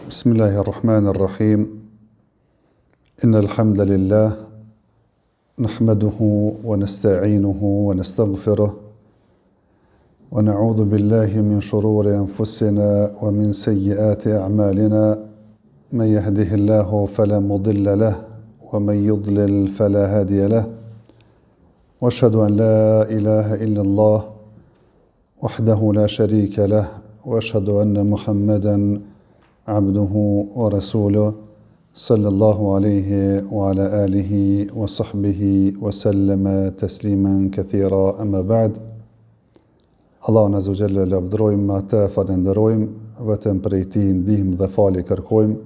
بسم الله الرحمن الرحيم إن الحمد لله نحمده ونستعينه ونستغفره ونعوذ بالله من شرور أنفسنا ومن سيئات أعمالنا من يهده الله فلا مضل له ومن يضلل فلا هادي له وأشهد أن لا إله إلا الله وحده لا شريك له وأشهد أن محمدًا عبده ورسوله صلى الله عليه وعلى آله وصحبه وسلم تسليما كثيرا أما بعد. Allahun Azza wa Jalla lavdërojmë, atë falenderojmë, vetëm prej Tij ndihmë dhe falje kërkojmë.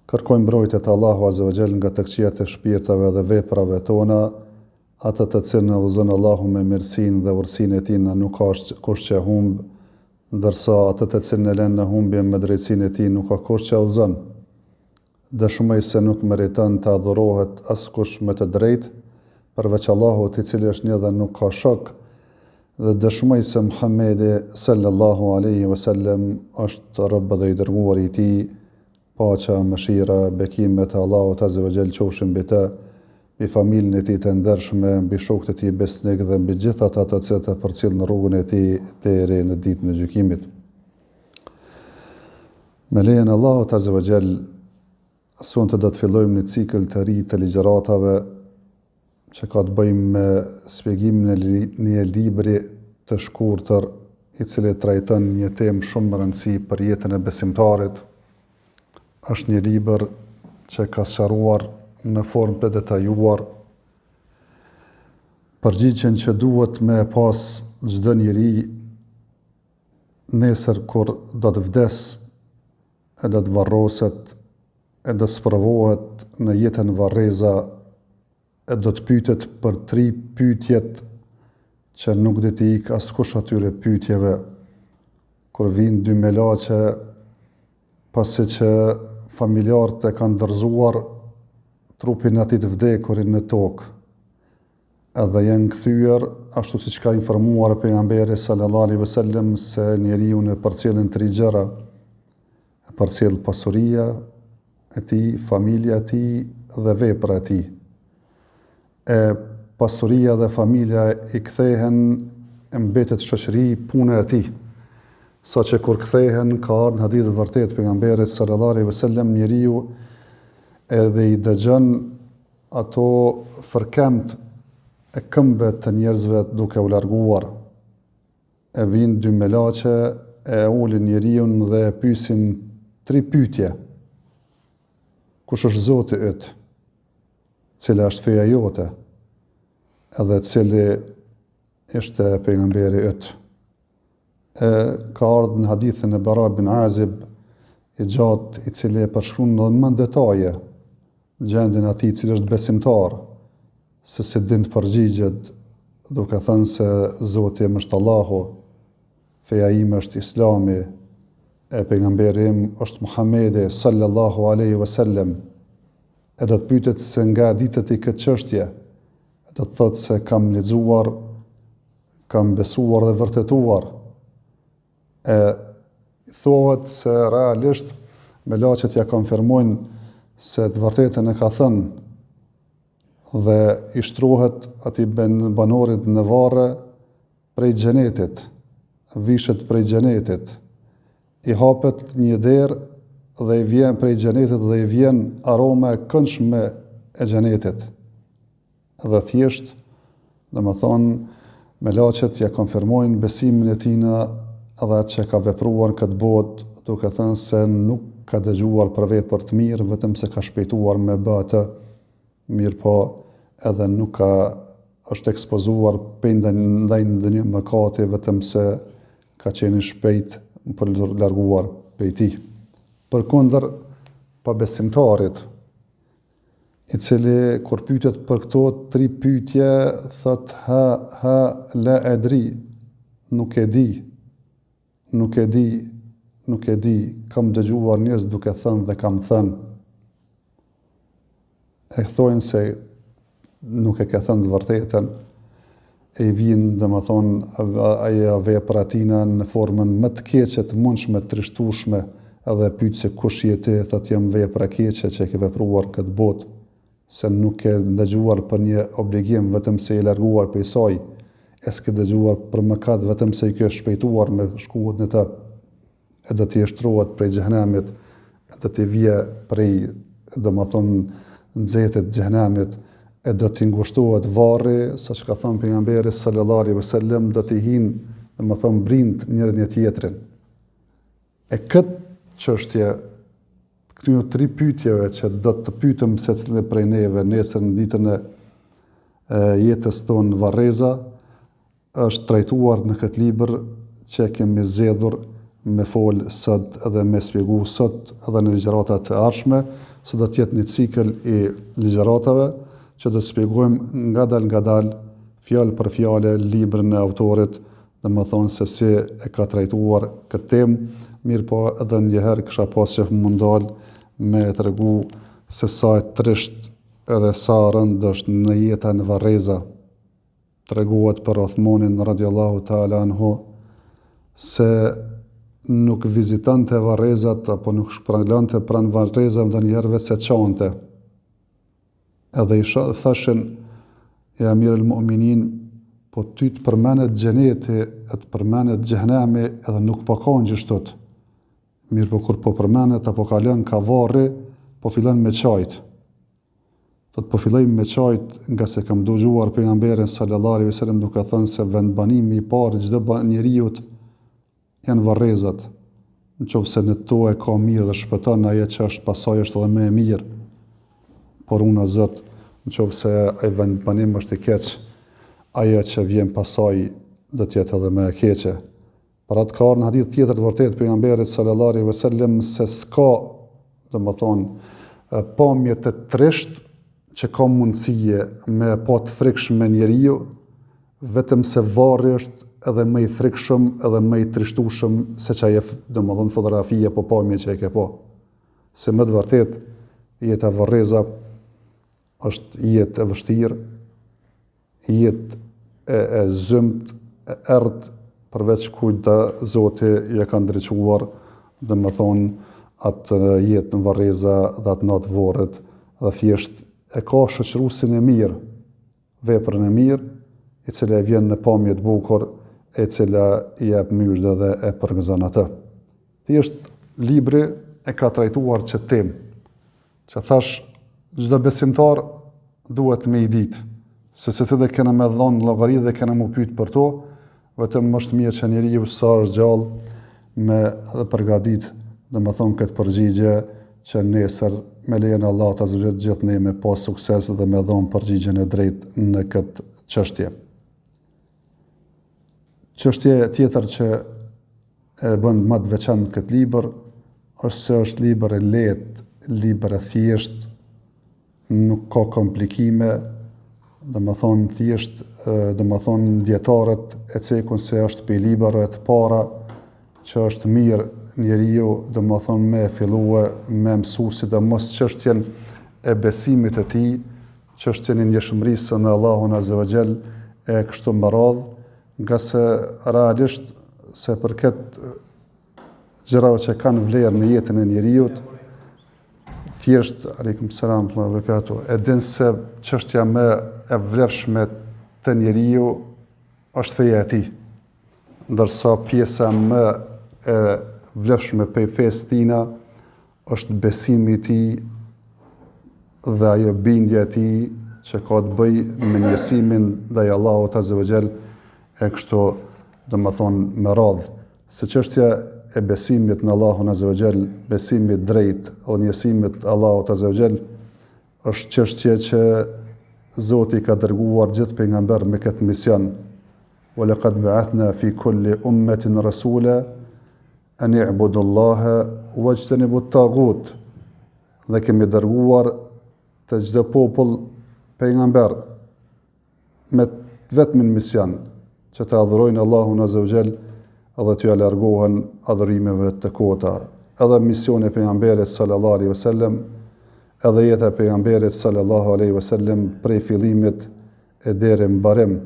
Kërkojmë mbrojtje të Allahu Azza wa Jalla nga të këqijat e shpirtave dhe veprave tona, atë të cilën e udhëzon Allahu me mirësinë dhe urtësinë e Tij na nuk ka kush që humb, ndërsa atë të cilën e lën në humbje me drejtsinë e Tij nuk ka kush që udhëzon. Dëshmoj se nuk meriton të adhurohet askush me të drejtë përveç Allahut, i cili është një dhe nuk ka shok. Dhe dëshmoj se Muhamedi sallallahu alaihi wasallam është rob dhe i dërguari i Tij, paqja, mëshira, bekimet e Allahut Azza wa Jall qofshin mbi të, mbi familjen e Tij të ndershme, mbi shokët e Tij besnik dhe mbi gjithë ata të cilët e përcjellin rrugën e Tij deri në ditën e gjykimit. Me lejen e Allahut Azza wa Jall, sonte do të fillojmë një cikël të ri të ligjëratave që ka të bëjmë me shpjegimin e një libri të shkurtër i cili trajton një temë shumë më rëndësishme për jetën e besimtarit. Është një libër që ka sqaruar në formë të detajuar përgjigjen që duhet me pas çdo njeri nesër kur do të vdes, e do të varroset, e do të sprovohet në jetën varreza, e do të pyetet për 3 pyetjet që nuk do t'i ik askush atyre pyetjeve. Kur vinë 2 melaçe, pasi që familjarët e kanë dorëzuar trupin e atij të vdekurin në tokë, edhe janë kthyer ashtu siç ka informuar pejgamberi sallallahu alaihi wasallam se njeriu e përcjellin 3 gjëra: e përcjell pasuria e tij, familja e tij dhe vepra e tij. E pasuria dhe familja i kthehen, e mbetet shoqëri, puna e tij. Saqë kur kthehen, ka ardhur në hadith vërtet pejgamberit sallallahu alaihi wasallam, njeriu edhe i dëgjon ato fërkemt e këmbëve të njerëzve duke u larguar. E vinë 2 melaçe, e ulin njeriu dhe e pyesin 3 pyetje. Kush është Zoti yt? Cila është feja jote? Edhe cili ishte pejgamberi yt? Ka ardhur në hadithin e Bara bin Azib i gjatë, i cili e përshkruan në detaje gjendjen e atij, i cili është besimtar, se si din të përgjigjet, duke thënë se Zoti im është Allahu, feja ime është Islami, e pejgamberi im është Muhamedi sallallahu alaihi wasallam. E do të pyetet se nga ditët i këtë çështje, do të thotë se kam lexuar, kam besuar dhe vërtetuar. E thuhet se realisht melaçet ja konfirmojnë se të vërtetën e ka thënë, dhe i shtrohet atij banorit në varre prej xhenetit, vishet prej xhenetit, i hapet një derë dhe i vjen prej xhenetit dhe i vjen aroma e këndshme e xhenetit. Dhe thjesht, domethënë, melaçet ja konfirmojnë besimin e tij edhe atë që ka vepruar këtë botë, duke thënë se nuk ka dëgjuar për vepër të mirë, vetëm se ka shpejtuar me bë atë, mirë po edhe nuk është ekspozuar ndaj ndonjë mëkati, vetëm se ka qenë shpejt për larguar prej tij. Përkundër pabesimtarit, i cili kur pyetet për këto 3 pyetje thot ha la adri, nuk e di, kam dëgjuar njerëz duke thënë dhe kam thënë. E thojnë se nuk e ka thënë të vërtetën, e i vinë, domethënë, ajo vepra tina në formën më të keqe të mundshme, të trishtueshme, edhe pyet se kush je ti, thotë jam vepra e keqe që ke vepruar këtë botë, se nuk ke dëgjuar për një obligim vetëm se i larguar prej saj, e s'ke dëgjuar për mëkat vetëm se i ke shpejtuar me shkuat në të, e do t'i shtrohet prej xhenemit, e do t'i vje prej, domethënë, nxehtet xhenemit, e do t'i ngushtohet varri, sa që ka thënë pejgamberi sallallahu alaihi wasallam, do t'i hinë, domethënë, brind njëri një tjetrin. E këtë çështje, këto 3 pyetjeve që do të pyetëm secili prej neve nesër në ditën e jetës tonë varreza, është trajtuar në këtë libër që kemi zgjedhur me fol sot edhe me shpjegu sot edhe në ligjëratat e ardhshme, se do të jetë një cikël i ligjëratave që do të shpjegojmë ngadal, fjalë për fjalë librin e autorit, domethënë se si e ka trajtuar këtë temë, mirë po edhe njëherë kisha pas që mundal me tregu se sa e trisht edhe sa rënd është në jetën e varreza. Treguohet për Uthmanin radiallahu ta'ala anhu se nuk vizitante varrezat apo nuk shpërnglante pranë varrezave ndonjëherë vetë se çante. Edhe i thashin ja Amirul Mu'minin, po ty të përmenet xheneti, të përmenet xhenemi edhe nuk po ka gjithashtu. Mirë po kur po përmenet apo kalon ka varri, po fillon me çajt. Po fillojmë me çajt nga se kam dëgjuar pejgamberin sallallahu alaihi wasallam duke thënë se vendbanimi i parë çdo njeriu janë varrezat. Nëse në to e ka mirë dhe shpëton, ajo që është pasaj është edhe më e mirë. Por unë Zot, nëse ai vendbanim është i keq, ajo që vjen pasaj do të jetë edhe më e keqe. Për atë ka në hadith tjetër të vërtet pejgamberit sallallahu alaihi wasallam se s'ka, domethënë, pamje të trisht që ka mundësie me pa të frikshëm me njeriu, vetëm se varri është edhe më i frikshëm edhe më i trishtueshëm se çaja domethënë fotografia apo pamje që e ke pa. Se më të vërtet jeta varreza është jetë e vështirë, jetë e zymt, e errët, përveç kujt Zoti ja ka ndriçuar, domethënë atë jetë në varreza dhe atë natë vorret, dhe thjesht e ka shoqëruesin e mirë, veprën e mirë, i cila vjen në pamje të bukur, e cila i jep myshdë dhe e përgëzon atë. Thjesht libri e ka trajtuar që temë, që thash çdo besimtar duhet me i ditë, se dhe kena me dhonë llogari dhe kena mu pyet për to, vetëm është mirë që njeriu sa është gjallë me dhe përgatit, domethënë këtë përgjigje që nesër me lejen e Allahut azza wa jall gjithë ne me pas sukses dhe me dhon përgjigjen e drejtë në këtë çështje. Çështja tjetër që e bën më të veçantë këtë libër është se është libër i lehtë, libër i thjeshtë, nuk ka komplikime, domethënë thjesht, domethënë dietarët e cekun se është për libërve të para që është mirë njeriu domethënë me fillue me mësu sidomos çështjen e besimit të tij, çështjen e ngjeshmërisë në Allahun azza wa jall e kështu me radhë, nga se realisht se për këtë gjërave që kanë vlerë në jetën e njeriut, thjesht aleikum selam wa barakatuh, e din se çështja më e vlefshme të njeriu është feja e tij, ndërsa pjesa më e vlefshme për fesë tina është besimi i tij dhe ajo bindja e tij që ka të bëjë me njësimin ndaj Allahut azza wa jall e kështu domethënë me radhë, se çështja e besimit në Allahun azza wa jall, besimit drejt o njësimit Allahut azza wa jall është çështje që Zoti ka dërguar gjithë pejgamber me këtë mision. Wa laqad ba'athna fi kulli ummatin rasula an i'budu Allaha wajtanibu at-taghut. Dhe kemi dërguar të çdo popull pejgamber me vetëm mision që të adhurojnë Allahun azza wa jall edhe t'ju largohen adhurimeve të kota. Edhe misioni e pejgamberit sallallahu alaihi wasallam, edhe jeta e pejgamberit sallallahu alaihi wasallam prej fillimit e deri në mbarim,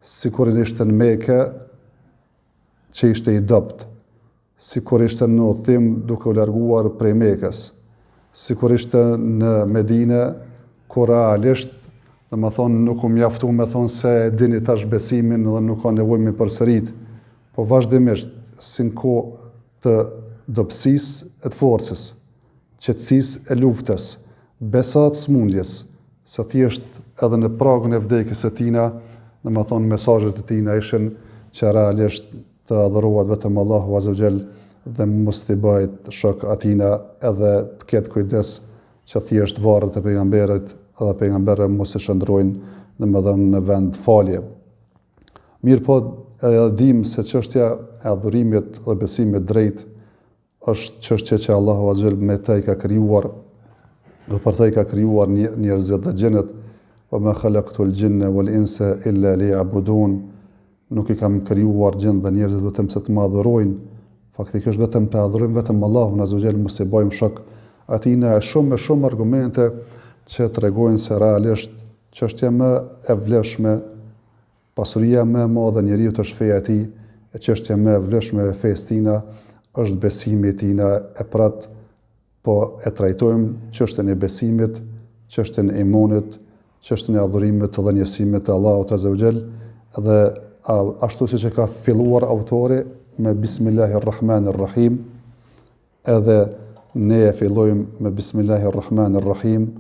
sikur ishte në Mekë që ishte i dopt, si kur ishte në udhëtim duke u larguar prej Mekës, si kur ishte në Medine, kur realisht, nuk u mjaftu me thonë se dini tash besimin dhe nuk ka nevojë me përsërit, po vazhdimisht, si në kohë të dobësisë e të forcës, qetësisë e luftës, besat smundjes, se thjesht edhe në pragun e vdekjes së tina, mesazhet e tina ishin që realisht të adhurohet vetëm Allahu Azza wa Jall dhe mos t'i bëhet shok atina edhe të ketë kujdes që thjesht varret e pejgamberit edhe pejgamberët mos e shndrojnë në vend falje. Mirë po, e dim se çështja e adhurimit dhe besimit drejt është çështje që Allahu Azza wa Jall me të i ka krijuar dhe për të i ka krijuar njerëzit dhe gjinet, wa ma khalaqtul jinna wal insa illa liya'budun. Nuk i kam krijuar gjin dhe njerëzit vetëm se të më adhurojnë. Faktikisht vetëm të adhurojmë vetëm Allahun Azza wa Jall, mos i bëjmë shok atina. Shumë argumente që tregojnë se realisht çështja më e vlefshme, pasuria më e madhe njeriu është feja e tij, e çështja më e vlefshme e fesë tina është besimi i tina, e prat po e trajtojmë çështën e besimit, çështën e imanit, çështën e adhurimit dhe njësimit të Allahut Azza wa Jall, dhe ashtu siç e ka filluar autori me Bismillahirrahmanirrahim, edhe ne e fillojmë me Bismillahirrahmanirrahim,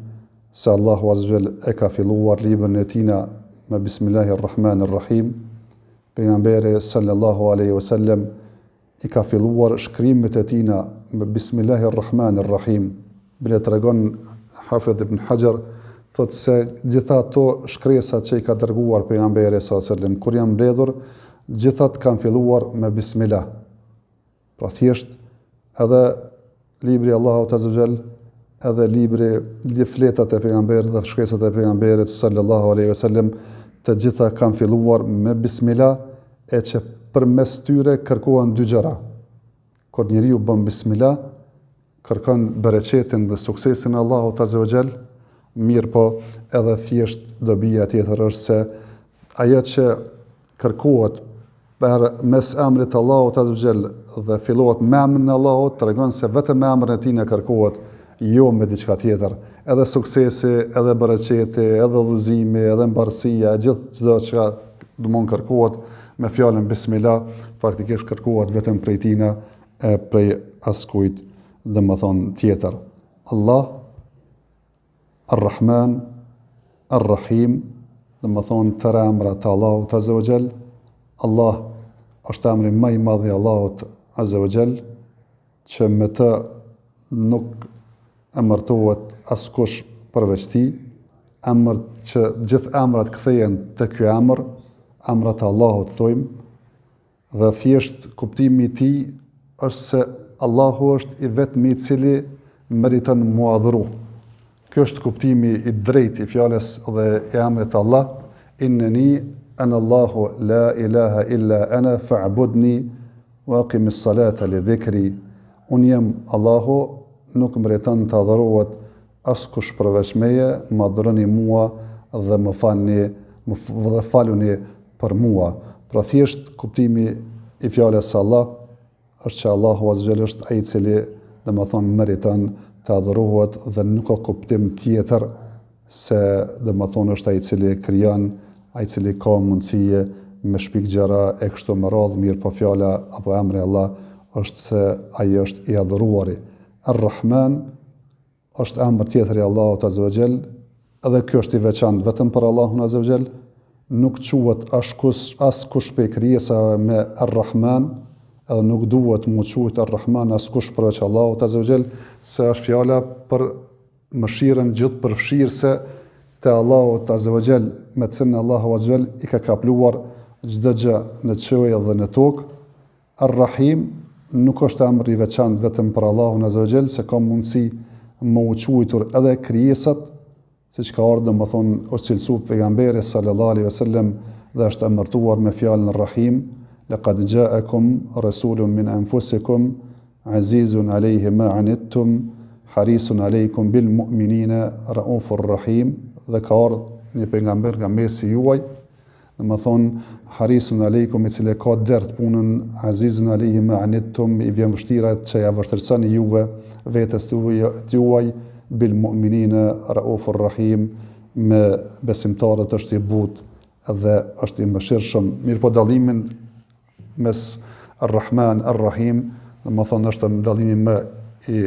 se Allahu Azza wa Jall e ka filluar librin e tina me Bismillahirrahmanirrahim. Pejgamberi sallallahu alaihi wasallam i ka filluar shkrimet e tina me Bismillahirrahmanirrahim. Bile tregon Hafidh ibn Hajar, thotë se gjitha ato shkresat që i ka dërguar pejgamberi sallallahu alaihi wasallam kur janë mbledhur, gjithat kanë filluar me Bismillah. Pra thjesht edhe libri Allahut Azza wa Jall, edhe fletat e pejgamberit dhe shkresat e pejgamberit sallallahu alaihi wasallam, të gjitha kanë filluar me Bismillah, e që përmes tyre kërkohen dy gjëra. Kur njeriu bën Bismillah, kërkon bereqetin dhe suksesin e Allahut Azza wa Jall. Mirë po, edhe thjesht dobia tjetër është se ajo që kërkohet për mes emrit të Allahut Azza wa Jall dhe fillohet me emrin e Allahut, tregon se vetëm me emrin e tij ne kërkohet, jo me diçka tjetër. Edhe suksesi, edhe bereqeti, edhe udhëzimi, edhe mbarësia, çdo çka domon kërkohet me fjalën Bismillah, faktikisht kërkohet vetëm prej tina, e prej askujt tjetër. Allah, Ar-Rahman, Ar-Rahim, tëra emra të Allahut Azza wa Jall. Allah është emri më i madh i Allahut Azza wa Jall, që me të nuk emërtohet askush përveç tij, emër që gjithë emrat kthehen te ky emër, emrat e Allahut thojmë, dhe thjesht kuptimi i tij është se Allahu është i vetmi i cili meriton mu adhuru. Ky është kuptimi i drejtë i fjalës dhe i emrit Allah, inneni ana Allahu la ilaha illa ana fa'budni wa aqimis salata li dhikri. Unë jam Allahu, nuk meriton të adhurohet askush përveç meje, më adhuroni mua dhe më falni dhe faluni për mua. Pra thjesht kuptimi i fjalës Allah është që Allahu Azza wa Jall është ai i cili meriton të adhurohet dhe nuk ka kuptim tjetër se është ai i cili krijon, ai i cili ka mundësi me shpik gjëra e kështu me radhë. Mirë po fjala apo emri Allah është se ai është i adhuruari. Ar-Rahman është emër tjetër i Allahut Azza wa Jall, edhe ky është i veçantë vetëm për Allahun Azza wa Jall. Nuk quhet askush prej krijesave me Ar-Rahman, edhe nuk duhet mu quhet Ar-Rahman askush përveç Allahut Azza wa Jall, se është fjala për mëshirën gjithë përfshirëse te Allahut Azza wa Jall, me cilën Allahu Azza wa Jall i ka kapluar çdo gjë në qiell dhe në tokë. Ar-Rahim nuk është emër i veçantë vetëm për Allahun Azza wa Jall, se ka mundësi më u quajtur edhe krijesat, siç ka ardhur është cilësuar pejgamberi sallallahu alaihi wasallam dhe është emërtuar me fjalën Rahim. Laqad ja'akum rasulun min anfusikum azizun alayhi ma anittum harisun alaykum bil mu'minina raufur rahim. Dhe ka ardhur një pejgamber nga mesi juaj Dhe më thonë, harisun alejkum, i cili ka dert punën, azizun alejhi ma anittum, i vjen vështirat që ja vështirësoni juve vetes të juaj, bil mu'minina raufur rahim, me besimtarët është i butë dhe është i mëshirshëm. Mirë po dallimin mes Ar-Rahman, Ar-Rahim, dhe më thonë është dallimi më i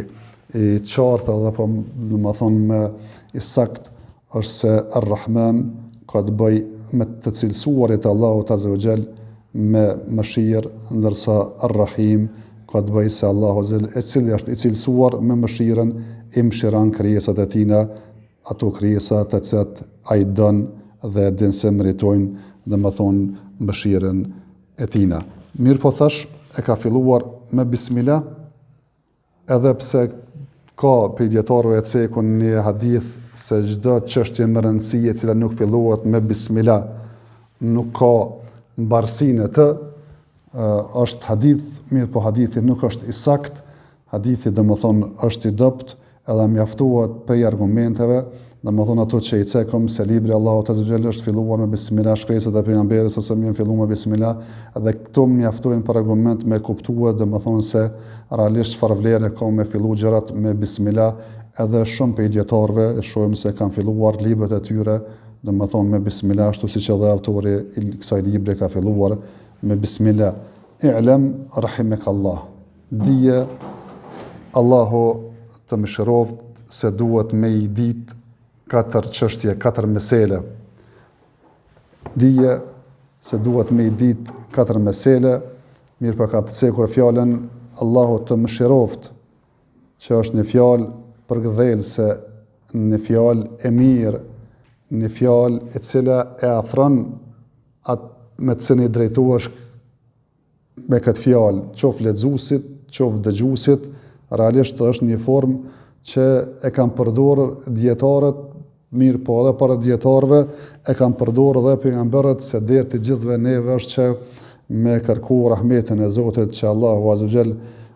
qartë dhe po dhe më thonë më i sakt, është se Ar-Rahman ka të bëj me të cilësuarit Allahut Azza wa Jall me mëshirë, ndërsa Ar-Rahim ka të bëj se Allahu i cili është i cilësuar me mëshirën, i mëshiron krijesat e tina, ato krijesa të cilat ai don dhe din se meritojnë, dhe më thonë mëshirën e tina. Mirë po thash, e ka filluar me bismillah, edhe pse ka për djetarëve e cekun një hadith se çdo çështje me rëndësi e cila nuk fillohet me bismillah, nuk ka mbarsinë e të, është hadith, mirë po hadithi nuk është i sakt, hadithi dhe më thonë është i dopt, edhe mjaftohet për argumenteve, dhe më thonë ato që i cekëm se libri Allahut Azza wa Jall është filluar me bismillah, shkresat e pejgamberit ose më filluar me bismillah, edhe këto mjaftojnë për argument me kuptuar, dhe më thonë se realisht çfarë vlere ka me fillu gjërat me bismillah, edhe shumë për dietarëve e shohim se kanë filluar librat e tyre, dhe më thonë me bismillah, ashtu siç edhe autori i kësaj libri ka filluar me bismillah. I'lam rahimakallah. Dije Allahu të mëshiroft se duhet me i ditë 4 çështje, 4 mesele. Dije se duhet me i ditë 4 mesele, mirë pa ka përcekur fjallën Allahu të mëshiroft, që është një fjallë përgdhelëse, një fjallë e mirë, një fjallë e cila e afron atë me të cilin i drejtohesh me këtë fjallë, qoftë lexuesit, qoftë dëgjuesit, realisht është një formë që e kanë përdorur dietarët, mirë po edhe para dietarëve e kanë përdorur edhe pejgamberët, se deri të gjithëve neve është që me kërku rahmetin e Zotit, që Allahu Azza wa Jall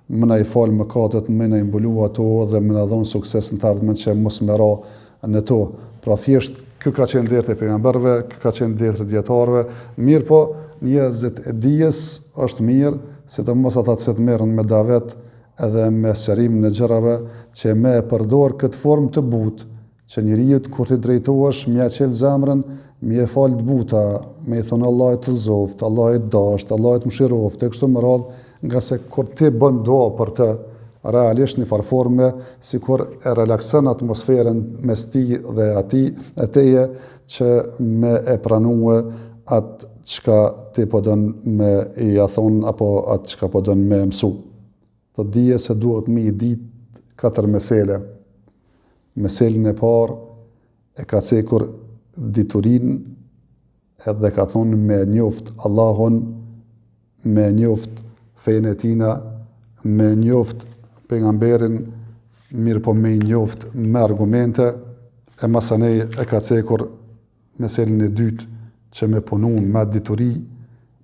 më na i fal mëkatet, më na i mbulu ato dhe më na dhon sukses në të ardhmen që mos më ra në to. Pra thjesht ky ka qenë deri te pejgamberëve, ky ka qenë deri te dietarëve, mirë po njerëzit e dijes është mirë, sidomos ata që merren me davet edhe me sërim në gjërave, që me e përdor këtë formë të butë, që njeriu kur të drejtohesh mja qel zemrën, mi e fal të buta, me i thonë Allah të zoft, Allah i dasht, Allah të mëshiroft, e kështu më radhë, nga se kur ti bën dua për të, realisht një farforme, si kur e relakson atmosferën mes ti dhe ateje, që me e pranue atë çka ti po don me i thonë, apo atë çka po don me mësu. Të dije se duhet me i ditë 4 mesele. Meselën e parë e ka cekur diturin, edhe ka thonë me njoft Allahun, me njoft fenë e tina, me njoft pejgamberin, mirë po me njoft me argumente, e masanej e ka cekur meselën e dytë, që me punu me dituri,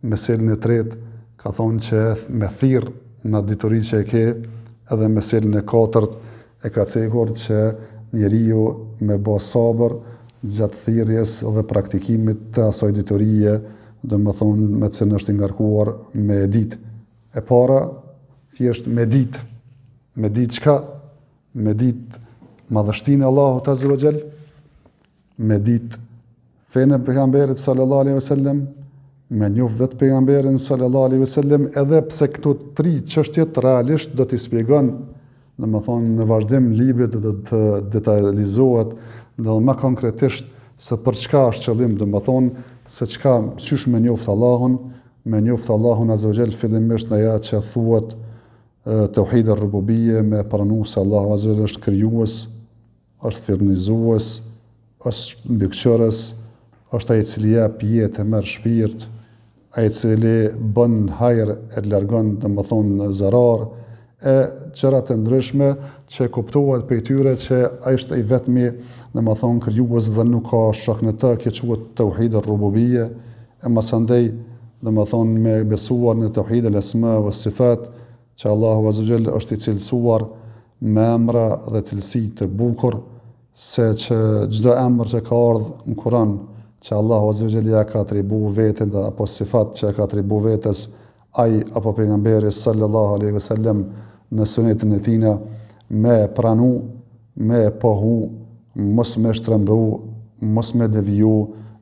meselën e tretë ka thonë që me thirr në dituri që e ke, edhe meselën e katërt e ka cekur që njeriu me bë sabër gjatë thirrjes dhe praktikimit të asaj diturie, dhe më thonë me cilën është ngarkuar me ditë. E para, thjesht me ditë. Me ditë çka? Me ditë madhështinë e Allahut Azza wa Jall, me ditë fenë e pejgamberit sallallahu alaihi wasallam, me njoft vetë pejgamberin sallallahu alaihi wasallam, edhe pse këto 3 çështjet realisht do t'i shpjegon, dhe më thonë në vazhdim librit do të detalizohet dhe më konkretisht se për çka është qëllim, dhe më thonë se qysh me njoft Allahun, me njoft Allahun Azza wa Jall fillimisht në ajo që thuhet tauhid ar-rububiyye, me pranu se Allahu Azza wa Jall është krijues, është furnizues, është mbikëqyrës, është ai i cili jep jetë e merr shpirt, ai i cili bën hajër e largon, dhe më thonë zarar, e gjërat e ndryshme që kuptohet për tyre që ai është i vetmi, dhe më thonë krijues dhe nuk ka shok në të, kjo quhet tauhid ar-rububiyye, e masandej dhe më thonë me besuar në tauhid al-asma wa sifat, që Allahu Azza wa Jall është i cilësuar me emra dhe cilësi të bukur, se që çdo emër që ka ardhur në Kur'an, që Allahu Azza wa Jalla ja ka atribuar veten apo sifat që ka atribuar vetes ai apo pejgamberi sallallahu alaihi wasallam në sunetin e tina, me pranu, me pohu, mos me shtrembru, mos me deviju,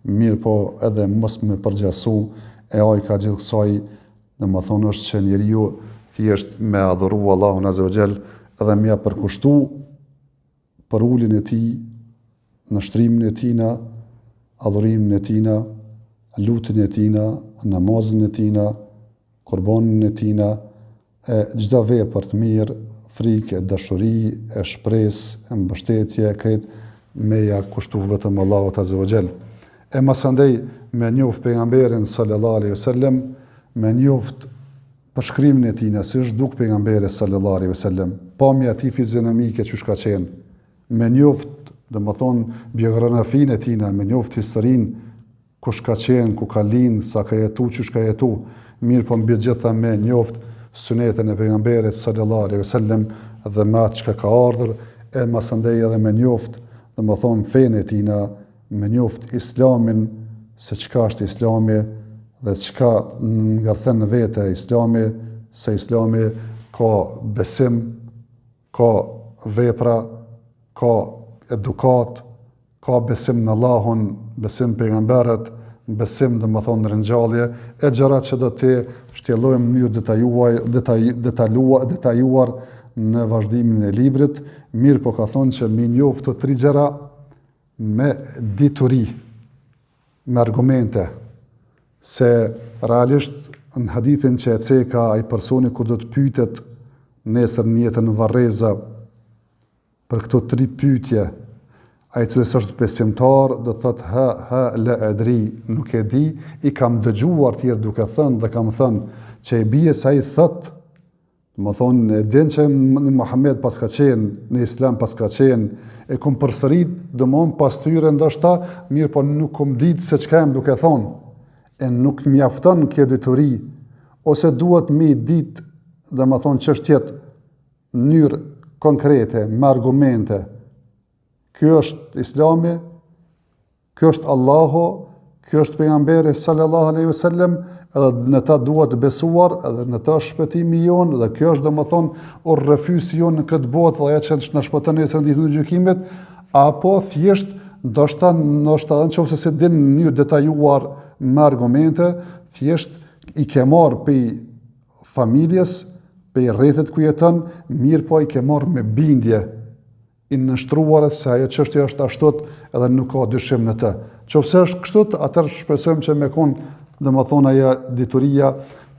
mirë po edhe mos me përgjasu, e ai ka gjithë kësaj, domethënë është që njeriu thjesht me adhuru Allahun Azza wa Jall edhe me përkushtu për uljen e tij, në shtrimin e tina, adhurimin e tina, lutjen e tina, namazin e tina, kurbanin e tina, e çdo vepër të mirë, frikë, dashuri, e shpresë, e mbështetje, këtë me ja kushtu vetëm Allahut Azza wa Jall. E masandej me njoft pejgamberin sallallahu alaihi wasallam, me njoft përshkrimin e tina, si është duk pejgamberi sallallahu alaihi wasallam, pamja e tij fizionomike çu ka qenë, me njoft domethënë biografinë e tina, me njoft historinë, kush ka qenë, ku ka lind, sa ka jetu, çu ka jetu, mirë po mbi gjitha me njoft sunetën e pejgamberit sallallahu alaihi wasallam dhe me atë çka ka ardhur, e masandej edhe me njoft domethënë fenë e tina, me njoft islamin, se çka është islami dhe çka ngarthen në vete islami, se islami ka besim, ka vepra, ka edukat, ka besim në Allahun, besim pejgamberët, besim domethënë ringjallje, e gjërat që do të shtjellojmë në mënyrë detajuar në vazhdimin e librit, mirë po ka thonë që mi njoft të tri gjëra me dituri, me argumente, se realisht në hadithin që e ceka ai personi ku do të pyetet nesër në jetën në varreza për këto tri pyetje, ai që është besimtar do thotë la adri, nuk e di, i kam dëgjuar tjerë duke thënë dhe kam thënë që i bie se ai thotë, më thonë, e din që në Muhammed pas ka qenë, në Islam pas ka qenë, e kom përsërit, dëmon pas tyre ndoshta, mirë po nuk kom ditë se çka jam duke thonë, e nuk mjafton kjo dituri, ose duhet mi ditë, dhe më thonë çështjet në mënyrë konkrete, me argumente. Kjo është Islami, kjo është Allahu, kjo është pejgamberi sallallahu alaihi wasallam, edhe në ta duhet të besuar, edhe në ta shpëtimi jonë, dhe kjo është domethënë urrëfysi jonë në këtë botë dhe ajo që na shpëton nesër në ditën e gjykimit, apo thjesht ndoshta edhe nëse se din në mënyrë detajuar me argumente, thjesht i ke marrë pej familjes, pej rrethit ku jeton, mirë po i ke marrë me bindje, i nështruar se ajo çështja është ashtot edhe nuk ka dyshim në të. Qofse është kështu, atëherë shpresojmë që me kon domethënë ajo dituria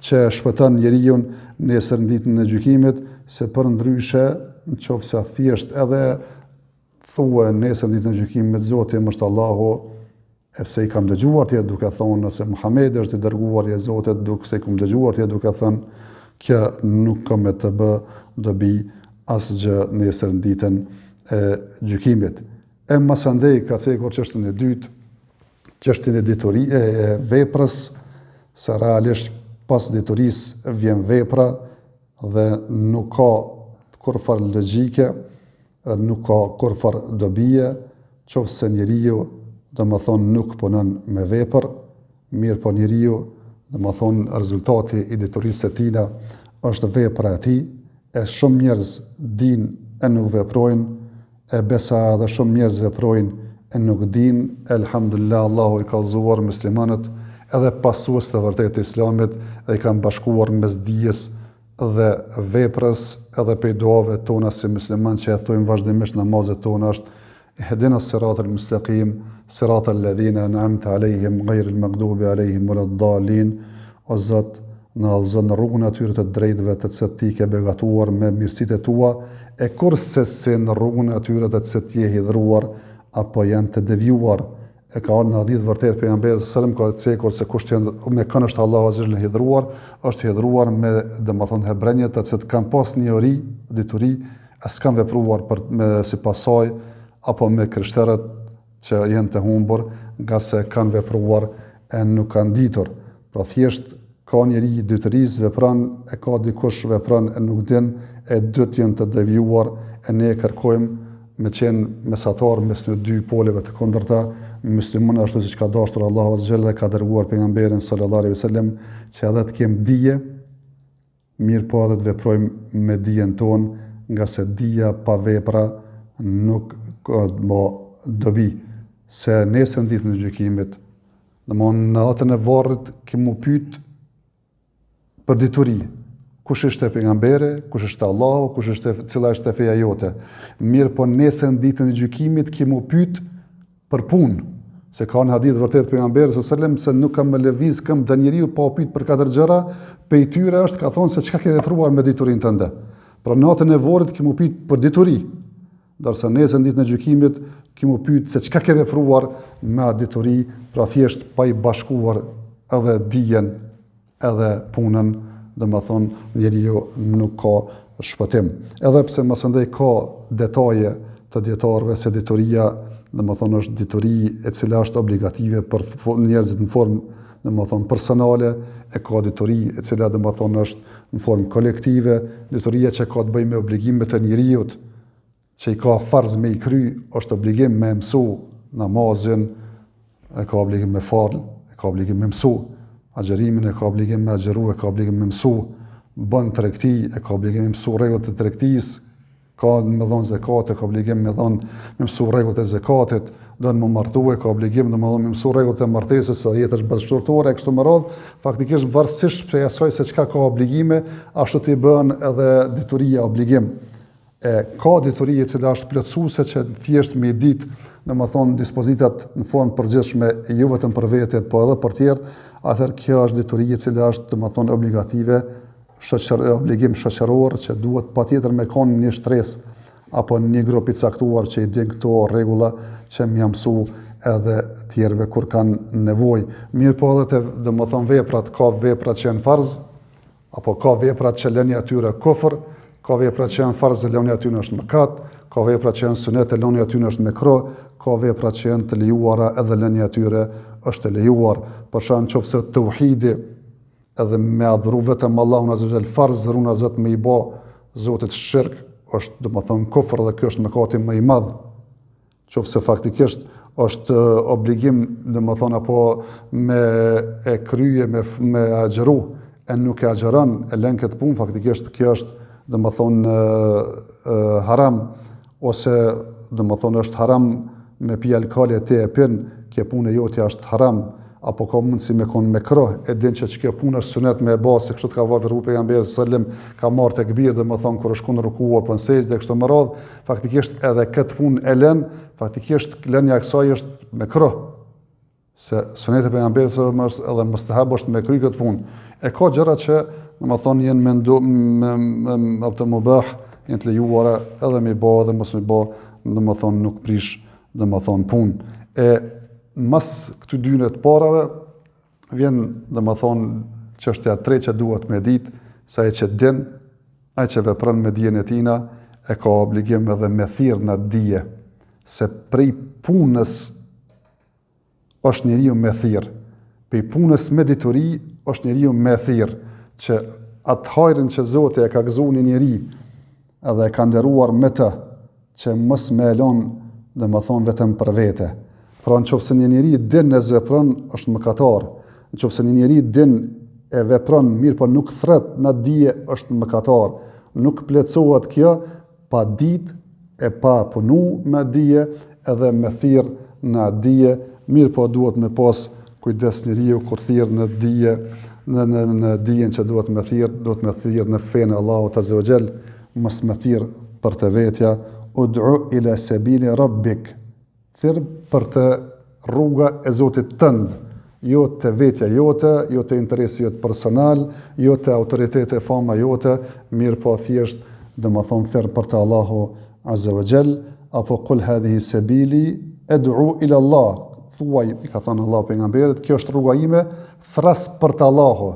që shpëton njeriu nesër në ditën e gjykimit, se përndryshe, nëse thjesht edhe thua nesër në ditën e gjykimit Zoti është Allahu, epse i kam dëgjuar ti duke thonë se Muhamedi është i dërguar i Zotit, duke se i kam dëgjuar ti duke thënë, kjo nuk ka me të bë dobi asgjë nesër në ditën e gjykimit. E masandej ka cekur çështën e dytë, çështën e veprës, se realisht pas diturisë vjen vepra dhe nuk ka kurfar logjike, nuk ka kurfar dobie, qofse njeriu domethënë nuk punon me vepër, mirë po njeriu domethënë rezultati i diturisë së tij është vepra e tij, e shumë njerëz dinë e nuk veprojnë, e besa edhe shumë njerëz veprojnë e nuk dinë, elhamdulillah Allahu i ka udhëzuar muslimanët edhe pasues të vërtetë të Islamit dhe i kanë bashkuar mes dijes dhe veprës edhe prej duave tona si musliman që e thojmë vazhdimisht namazet tona është ihdina siratal mustaqim, siratal ladhina an'amta alejhim ghayril maghdubi alejhim waladdallin, o Zot, në allëzën në rrugën atyre të drejtëve të cilët ti ke begatuar me mirësitë tua, e kurse se në rrugën atyre të cilët ti e hidhruar apo janë të devjuar. E ka ardhur në hadith vërtet pejgamberi sallallahu alajhi wasallam ka thënë se kush me kënd është Allahu azza wa hidhruar, është hidhruar me domethënë hebrenjët të cilët kanë pas një ori, dituri, as kanë vepruar si pasaj apo me krishterët që janë të humbur, nga se kanë vepruar e nuk kanë ditur. Pra thjesht ka njeri dytëris vepran, e ka dikush vepran e nuk din, e dytë janë të devjuar, e ne kërkojmë me qenë mesatar mes në dy poleve të kundërta, musliman ashtu siç ka dashur Allahu azza jalla dhe ka dërguar pejgamberin sallallahu alaihi wasallam që edhe të kem dije, mirë po edhe të veprojmë me dijen tonë, nga se dija pa vepra nuk ka të më dobi, se nesër ditën e gjykimit, domthonë në natën e varrit kemu pyet për dituri. Kush është pejgamberi, kush është Allahu, cila është feja jote. Mirë po nesër ditën e gjykimit kemu pyet për punë. Se ka në hadith vërtet pejgamberi sallallahu se nuk ka më lëviz këmbë të njeriu pa pyet për 4 gjëra, prej tyre është ka thonë se çka ke vepruar me diturinë tënde. Pra natën e varrit kemu pyet për dituri, ndërsa nesër ditën e gjykimit kemu pyet se çka ke vepruar me dituri, pra thjesht pa i bashkuar edhe dijen edhe punën, domethënë njeriu nuk ka shpëtim. Edhe pse më së ndej ka detaje të dietarëve se dituria, domethënë është dituri e cila është obligative për njerëzit në formë, domethënë personale, e ka dituri e cila domethënë është në formë kolektive, dituria që ka të bëjë me obligimet e njeriu, që i ka farz me i kry, është obligim me mësu namazin, e ka obligim me fal, e ka obligim me mësu agjerimin, e ka obligim me agjeru, e ka obligim me mësu bën tregti, e ka obligim me mësu rregullat e tregtisë, ka me dhon zekat, e ka obligim me mësu rregullat e zekatit, do të më martu, e ka obligim me mësu rregullat e martesës, sa jetë është bashkëtorë e kështu me radhë, faktikisht varësisht prej asaj se çka ka obligime, ashtu t'i bën edhe dituria obligim. Ka dituri e cila është plotësuese që thjesht me ditë, domethënë dispozitat në formë përgjithshme jo vetëm për vete, po edhe për tjerë, atëherë kjo është dituri e cila është domethënë obligative, obligim shoqëror që duhet patjetër me kanë një shtresë apo një grup i caktuar që i din këto rregulla që më mësu edhe tjerëve kur kanë nevojë. Mirë po edhe domethënë veprat, ka veprat që janë farz, apo ka veprat që lënia atyre kufër, ka vepra që janë farz e lënia aty është mëkat, ka vepra që janë sunet e lënia aty është mekruh, ka vepra që janë të lejuara edhe lënia atyre është e lejuar. Për shkak nëse tauhidi edhe me adhuru vetëm Allahun azza wa jall farz runa zot me i bë Zotit shirk, është domethënë kufër dhe kjo është mëkati më i madh. Nëse faktikisht është obligim domethënë apo me e krye me agjeru, e nuk e agjeron, e lën këtë punë, faktikisht kjo është domethënë haram, ose domethënë është haram me pi alkool e te e pin, kjo punë jote është haram, apo ka mundësi me konë mekruh, e din që kjo punë është sunet me e basë, se kështu të ka vepruar pejgamberi sallam, ka marrë tekbir dhe më thonë kur është shkuar në ruku apo në sejdë kështu me radhë, faktikisht edhe këtë punë e lën, faktikisht lënia e kësaj është mekruh. Se suneti e pejgamberit sallam është edhe mustahab është me kry këtë punë. E ka gjëra që domethënë janë me të mubah, janë të lejuara edhe me bë edhe mos me bë, domethënë nuk prish domethënë punë. Mas këty dyne të parave, vjen domethënë çështja e tretë që duhet me ditë, se ai që din, ai që vepron me dijen e tina, e ka obligim edhe me thirr në dije, se prej punës është njeriu me thirr, prej punës me dituri është njeriu me thirr, që atë hajrin që Zoti e ka gëzuar një njeri, edhe e ka nderuar me të, që mos me elon domethënë vetëm për vete. Pra nëse një njeri din e vepron është mëkatar. Nëse një njeri din e vepron mirë po nuk thret në dije është mëkatar. Nuk plotësohet kjo pa ditë e pa punu me dije edhe me thirr në dije, mirë po duhet me pas kujdes njeriu kur thirr në dije, në dijen që duhet me thirr në fenë Allahut azza wa jall, mos me thirr për të vetja, ud'u ila sabili rabbik. Thirr për të rruga e Zotit tënd, jo të vetja jote, jo të interesi jote personal, jo të autoriteti e fama jote, mirë po thjesht domethënë thirr për të Allahu azza wa jall, apo qul hadhihi sabili ad'u ila Allah. Thuaj, i ka thënë Allah pejgamberit, kjo është rruga ime, thras për të Allahu.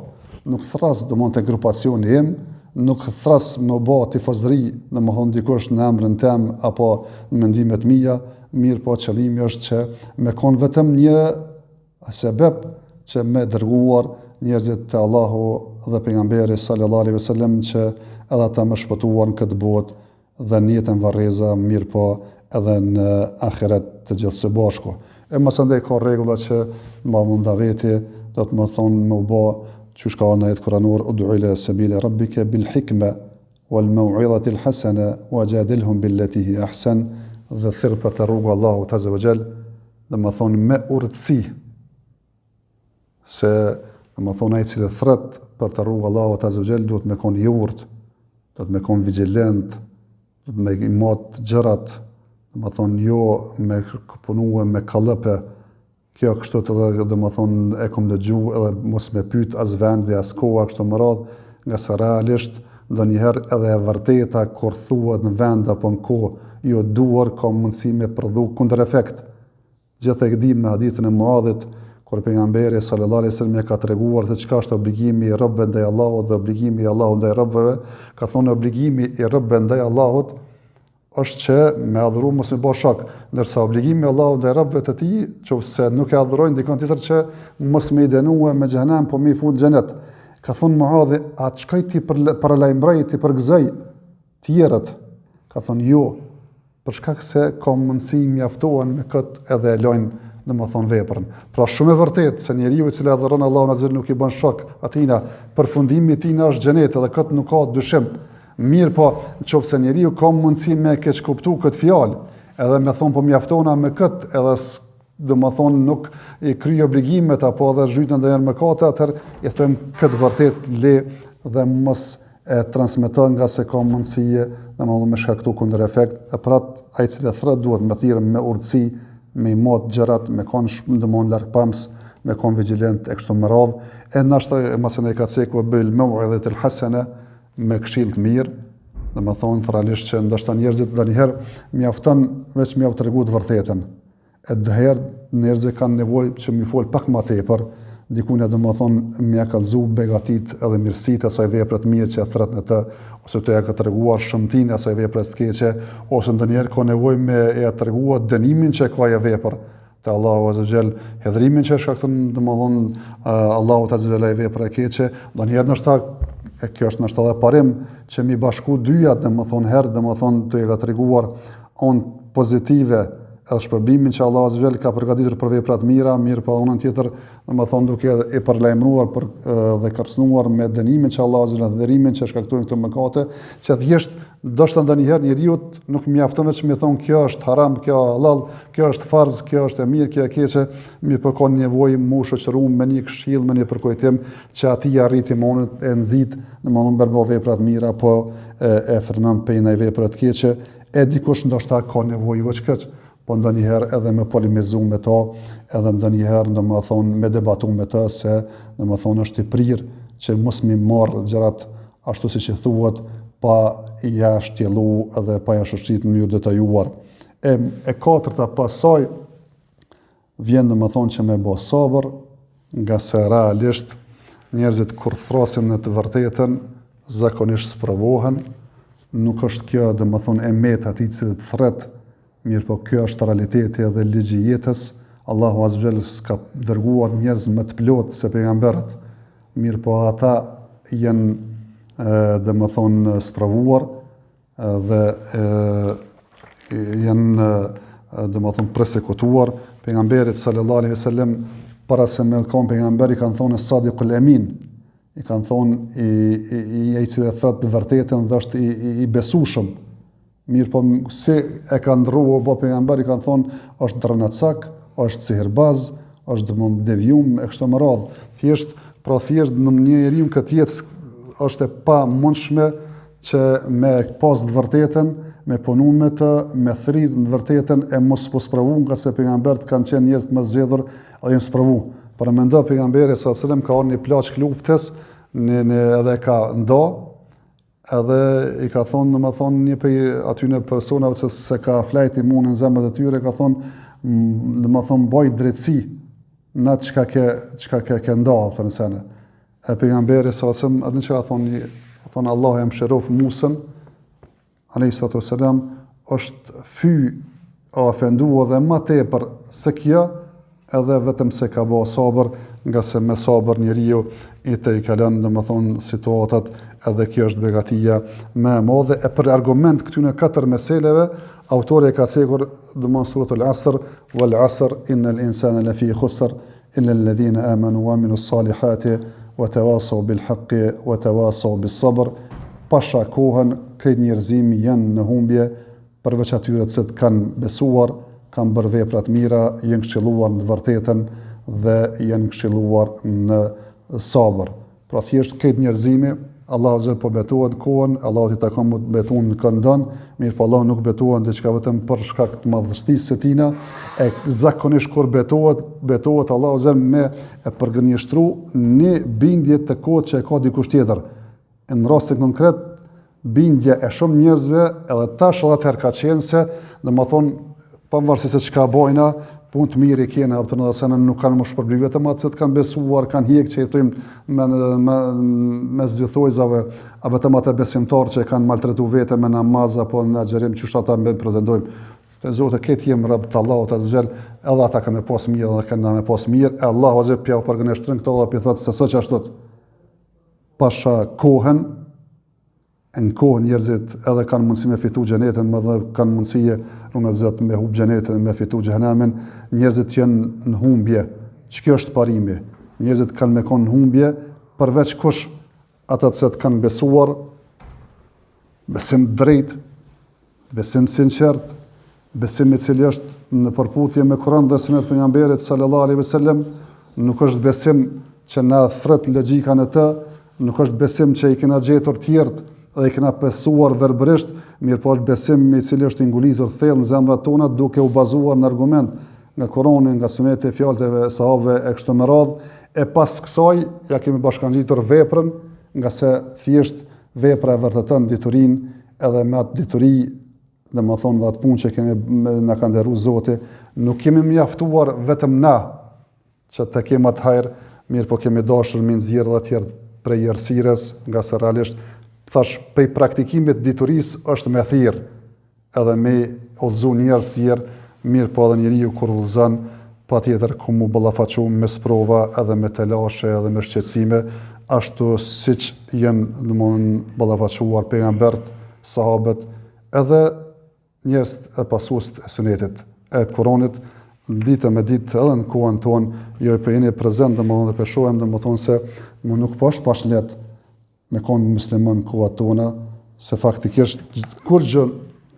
Nuk thras domon te grupacioni im, nuk thras më bë tifozëri, domethënë dikush në emrin tim apo në mendimet mia, mirë po qëllimi është që me konë vetëm një sebeb që me dërguar njerëzit të Allahu dhe pejgamberi sallallahu alaihi wasallam që edhe ata më shpëtuan këtë botë dhe në jetën varreza, mirë po edhe në ahiret të gjithë së bashku. E mësë ndaj ka regula që ma munda veti, do të më thonë më bë që shka në jetë kuranor, ud'u ila sabili rabbike bil hikme, wal mau'izati al hasana, wa jadilhum billati hi ahsan, dhe thirr për të rrugu Allahu azza wa jall, dhe më thonë me urtësi, se dhe më thonë ai i cili thret për të rrugu Allahu azza wa jall duhet me kon i urtë, duhet me kon vigjilent, duhet me i mat gjërat, dhe më thonë jo me punue me kallëpe. Kjo kështu edhe dhe më thonë e kom dëgju edhe mos me pyet as vendi as koha kështu më radh, nga se realisht ndonjëherë edhe e vërteta kur thuhet në vend apo në kohë jo duar ka mundësi me prodhu kundër efekt. Gjithë e dim në hadithin e Muadhit kur pejgamberi sallallahu alaihi wasallam ka treguar se çka është obligimi i robëve ndaj Allahut dhe obligimi i Allahut ndaj robëve, ka thonë obligimi i robëve ndaj Allahut është që me adhuru mos me bë shok, ndërsa obligimi i Allahut ndaj robëve të tij, nëse nuk e adhurojnë dikon tjetër që mos me i dënue me xhenem, po me i fut xhenet. Ka thonë Muadhi, a të shkoj ti për lajmëroj, ti për gëzoj tjerët? Ka thonë jo, për shkak se ka mundësi mjaftohen me këtë edhe e lojnë në më thonë veprën. Pra shumë e vërtet se njeriu i cili adhuron Allahun azza nuk i bën shok atina, përfundimi i tij është xhenet edhe këtë nuk ka dyshim. Mirë po, nëse njeriu ka mundësi me keq kuptu këtë fjalë, edhe me thonë po mjaftona me këtë, edhe do më thonë nuk i kryj obligimet apo edhe zhytën ndaj mëkate, atëherë i them këtë vërtet le dhe mos e transmeton nga se ka mundësi me shkaktu kundër efekt. E pratë ai i cili thret duhet me thirrë me urtësi, me i mat gjërat, me kon domon larg pams, me kon vigjilent e kështu me radhë. E nashta masën e ka ceku bil mau'izati al hasana, me këshill të mirë, dhe më thonë realisht që ndoshta njerëzit ndonjëherë mjafton veç me u tregu të vërtetën. E dëherë njerëzit kanë nevojë që mi fol pak më tepër, dikujt do më thonë më ka kallëzu begatit edhe mirësitë e asaj vepre të mirë që e thret në të, ose të ja ka treguar shëmtinë e asaj vepre të keqe, ose ndonjëherë ka nevojë me ja treguar dënimin që ka ajo vepër te Allahu azza xal, hedhrimin që shkakton domethënë Allahu azza xal ai vepra e keqe, ndonjëherë ndoshta kjo është ndoshta edhe parim që mi bashku dyja, domethënë herë domethënë të ja ka treguar on pozitive edhe shpërblimin që Allahu azza xal ka përgatitur për vepra të mira, mirë po anën tjetër, domethënë duke e përlajmëruar dhe kërcënuar me dënimin që Allahu azza xal dhe dhërimin që shkaktojnë këto mëkate, që thjesht ndoshta ndonjëherë njeriu nuk mjafton vetëm të thonë kjo është haram, kjo halal, kjo është farz, kjo është e mirë, kjo e keqe, mirë po ka nevojë mu shoqëruar me një këshill, me një përkujtim që aty arriti monët e nxit, domethënë bërbo vepra të mira, po e frenon pejnë vepra të keqe, e dikush ndoshta ka nevojë veç kaq, po ndonjëherë edhe me polemizu me to, edhe ndonjëherë domethënë me debatu me të se domethënë është i prirë që mos mi marr gjërat ashtu siç i thuhet, pa ja shtjellu edhe pa ja shoqërit në mënyrë detajuar. E katërta pasaj vjen domethënë që me bë sabër, nga se realisht njerëzit kur thrasin në të vërtetën zakonisht sprovohen, nuk është kjo domethënë emet atij që thret, mirë po kjo është realiteti edhe ligji i jetës. Allahu azza xal s'ka dërguar njerëz më të plotë se pejgamberët, mirë po ata janë dhe më thonë spravuar dhe janë dhe më thonë persekutuar. Pejgamberit sallallahu alaihi wasallam para se me kon pejgamberi kanë thonë sadiqul amin, i kanë thonë i cili thret të vërtetën dhe është i besueshëm. Mirë po se e kanë ndrruar po pejgamberi kanë thonë është drënacak, është sihirbaz, është domon devijum e kështu me radhë. Thjesht në njeriu këtë jetë është e pa mundshme që me pas të vërtetën, me punu me të, me thrirë në vërtetën e mos po spravu, nga se pejgamberët kanë qenë njerëz më zgjedhur dhe janë spravu. Por mendo pejgamberi sallallahu alajhi wasallam ka ardhur një plaçk luftës, edhe ka ndo, edhe i ka thonë domethënë një prej atyre personave se ka flajt imunin në zemrat e tyre, ka thonë domethënë boj drejtësi në çka ke ndo atë në sene. E pejgamberi sallallahu alajhi wasallam atë që ka thonë Allah e mëshirof Musën alayhi salatu wasalam, është ofenduar dhe më tepër se kjo, edhe vetëm se ka bë sabër, nga se me sabër njeriu i kalon domethënë situatat, edhe kjo është begatia më e madhe. E për argument këtyre katër meseleve Autori e ka cekur domon suratul Asr, wal asr innal insana lafi khusr illa alladhina amanu wa amilus salihati wa tawasaw bil haqqi wa tawasaw bis sabr. Pasha kohën krejt njerëzimi janë në humbje, përveç atyre që kanë besuar, kanë bërë vepra të mira, janë këshilluar në të vërtetën dhe janë këshilluar në sabër. Pra thjesht krejt njerëzimi, Allahu zë po betohet kohën, Allahu t'i takon më betohen në këndon, mirë po Allahu nuk betohet diçka vetëm për shkak të madhështisë së tina, e zakonisht kur betohet Allahu zë me e përgënjeshtru një bindje të kohët që e ka dikush tjetër. Në rastin konkret, bindja e shumë njerëzve edhe tash edhe atëherë ka qenë se, domethënë, pavarësisht se çka bojna, punë të mirë i kene, apëtën edhe se nuk kanë më shpërbly vetëm atë që kanë besuar, kanë hjekë që i thujmë me zdjëthojzave, a vetëm atë besimtarë që kanë maltretu vete me namaz, apo në agjerim që ata me pretendojmë. Të zote, këtë jemë rëbë të Allahu të zgjel, edhe ata kanë me pas mirë, edhe kanë me pas mirë, e Allahu azhe pja u përgëneshtrën këto dhe për thëtë se së që ashtot. Pasha kohën, në kohën njerëzit edhe kanë mundësi me fitu xhenetën, edhe kanë mundësi në Zot me hub xhenetën, me fitu xhenemin, njerëzit janë në humbje. Ç'kjo është parimi? Njerëzit kanë me kon në humbje, përveç kush ata që kanë besuar, besim drejt, besim sinqert, besim i cili është në përputhje me Kur'an dhe Sunet pejgamberit sallallahu alaihi wasallam, nuk është besim që na thret logjika në të, nuk është besim që i kena gjetur tjertë dhe i kena besuar verbërisht, mirë po është besim i cili është ngulitur thellë në zemrat tona duke u bazuar në argument nga Kurani, nga Suneti, fjalët e sahabëve e kështu me radhë, e pas kësaj ja kemi bashkangjitur veprën, nga se thjesht vepra e vërtetën diturinë, edhe me atë dituri, domethënë dhe atë punë që na ka nderuar Zoti, nuk kemi mjaftuar vetëm na që të kemi atë hajër, mirë po kemi dashur me nxjerrë edhe të tjerë prej errësirës, nga se realisht thash prej praktikimit diturisë është me thirr, edhe me udhëzu njerëz të tjerë, mirë po edhe njeriu kur udhëzon, patjetër ku mu ballafaqu me sprova, edhe me telashe, edhe me shqetësime, ashtu siç janë domthonë ballafaquar pejgambert, sahabët, edhe njerëz e pasues e Sunetit, e të Kuranit, ditë me ditë edhe në kohën tonë, jo po jeni prezant domthonë dhe po shohim domthonë se më nuk po është pas lehtë me konë musliman koha tona, se faktikisht kur gjë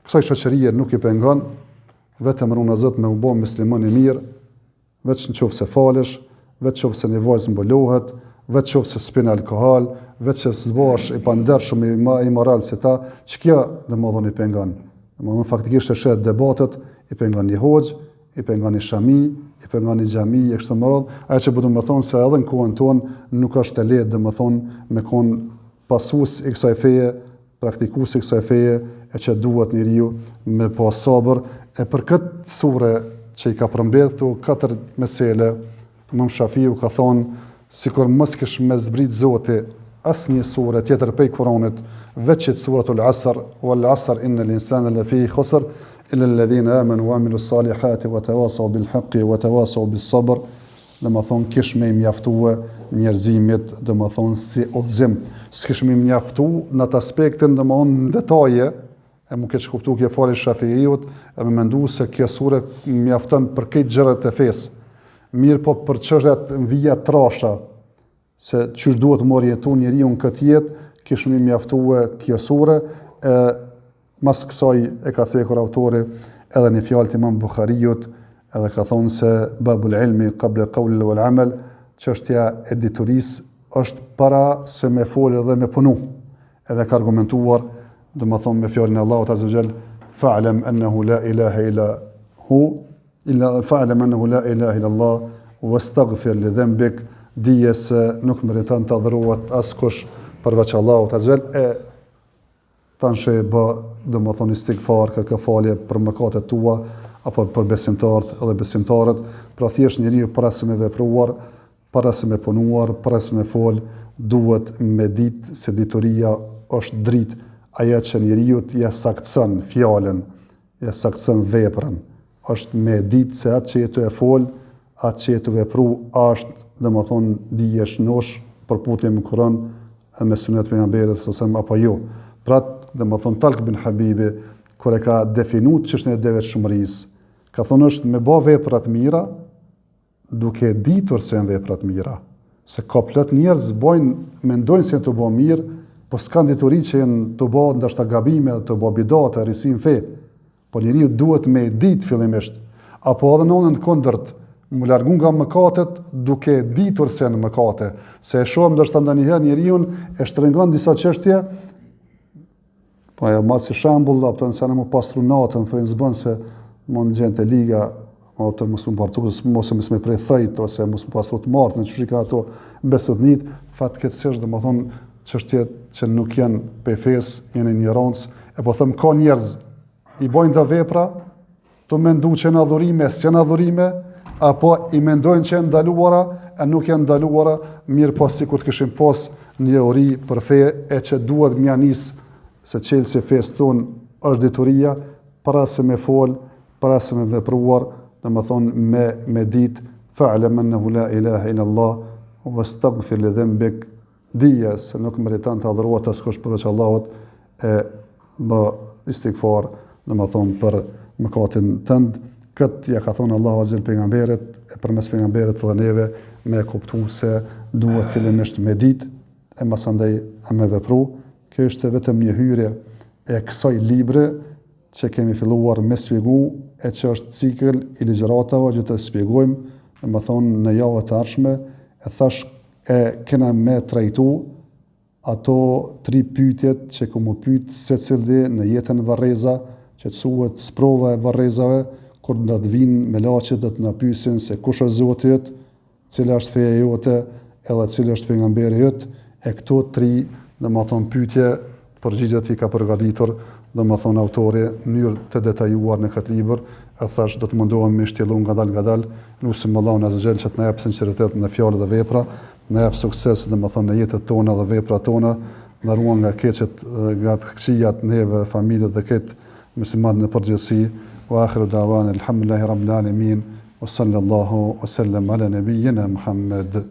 kësaj shoqërie nuk i pengon, vetëm runa Zot me u bë musliman i mirë, veç në qoftë se falesh, veç qoftë se një vajzë mbolohet, veç qoftë se s'pin alkohol, veç se s'bosh i pandershëm i moral si ta, ç'kjo domethënë i pengon. Domethënë faktikisht e shet debatet, i pengon një hoxh, i pengon një shami, i pengon një xhami e kështu me radhë, ajo që do të thonë se edhe në kohën tonë nuk është e lehtë domethënë me kon pasues i kësaj feje, praktikues i kësaj feje, e që duhet njeriu me pas sabër, e për këtë sure që i ka përmbledhur 4 mesele, Imam Shafiu ka thonë, sikur mos kish me zbrit Zoti asnjë sure tjetër prej Kuranit, veç suratul Asr, wal asr innal insana lafi khusr illa alladhina amanu wa amilus salihati wa tawasaw bil haqqi wa tawasaw bis sabr. Domethënë kish me mjaftue njerëzimit, domethënë si udhëzim. S'kish me mjaftu në atë aspektin domethënë në detaje, e më keq kuptu kjo fjalë Shafiut, e më mendu se kjo sure mjafton për këtë gjërat e fesë. Mirë po për çështjet mvija trasha, se çysh duhet të orientu njeriu në këtë jetë, kish me mjaftue kjo sure, mas kësaj e ka cekur autori edhe një fjalë të Imam Buhariut, edhe ka thonë se babul ilmi qabla qawli wal amal, çështja e diturisë është para se me folë dhe me punu. Edhe ka argumentuar, domethënë me fjalën e Allahut azza wa jall, fa'lam annahu la ilaha illa hu, fa'lam annahu la ilaha illa Allah, wastaghfir li dhanbik, dije se nuk meriton të adhurohet askush përveç Allahut azza wa jall, tanë bë domethënë istighfar, kërko falje për mëkatet tua, apo për besimtarët edhe besimtarët, pra thjesht njeriu para se me vepruar, para se me punuar, para se me fol, duhet me ditë se dituria është dritë, ajo që njeriu ja saktëson fjalën, ja saktëson veprën, është me ditë se atë që jetu e fol, atë që jetu vepru, është domethënë dijesh nosh përputhje me Kur'an e me Sunet pejgamberit sallallahu apo jo. Pra domethënë Talq bin Habibi kur e ka definu çështjen e devotshmërisë. Ka thonë është me bë vepra të mira duke ditur se janë vepra të mira. Se ka plot njerëz mendojnë se janë të bë mirë, po s'kan dituri që janë të bë ndoshta gabime, të bë bidate, rrisim fe. Po njeriu duhet me ditë fillimisht, apo edhe në anën kundërt, më largu nga mëkatet duke ditur se janë mëkate. Se e shohim ndoshta ndonjëherë njeriu e shtrëngon disa çështje, po e marr si shembull, apo nëse në më pastru natën, thonë s'bën se mund gjente liga, ose mos më partu, mos më prej thajt, ose mos më pastru të martën, që shikën ato besotnit, fatkeqësisht domethënë çështje që nuk janë pe fesë, janë ignorancë, e po them ka njerëz i bojnë të vepra, të mendu që janë adhurime, s'janë adhurime, apo i mendojnë që janë ndaluara, e nuk janë ndaluara, mirë po sikur të kishim pas një uri për fe, e që duhet mja nis se çelësi fesë tonë është dituria, para se me fol, para se me vepruar, domethënë me ditë fa'lam annahu la ilaha illa Allah wastaghfir li dhanbik, dije se nuk meriton të adhurohet askush përveç Allahut, e bë istighfar, domethënë për mëkatin tënd. Këtë ja ka thonë Allahu azza pejgamberit, e përmes pejgamberit dhe neve me kuptu se duhet fillimisht me ditë, e mas andaj me vepru. Kjo është vetëm një hyrje e kësaj libri që kemi filluar me shpjegu, e që është cikël i ligjëratave që të shpjegojmë, domethënë në javët e ardhshme, e thash e kena me trajtu ato 3 pyetjet që ku më pyet secili në jetën varreza, që të thuhet sprova e varrezave, kur do të vinë me laçet do të na pyesin se kush është Zoti yt, cila është feja jote, edhe cili është pejgamberi yt, e këto 3 domethënë pyetje përgjigjet i ka përgatitur domethënë autori në mënyrë të detajuar në këtë libër. E thash do të mundohem me shtjellu ngadal, lutem Allahun azza xal që të na jap sinqeritet në fjalë dhe vepra, na jap sukses domethënë në jetët tona dhe veprat tona, na ruan nga keqet, nga këqijat neve, familjet dhe këtë muslimanët në përgjithësi. Wa akhiru da'wana alhamdulillahi rabbil alamin wa sallallahu wa sallam ala nabiyyina Muhammad.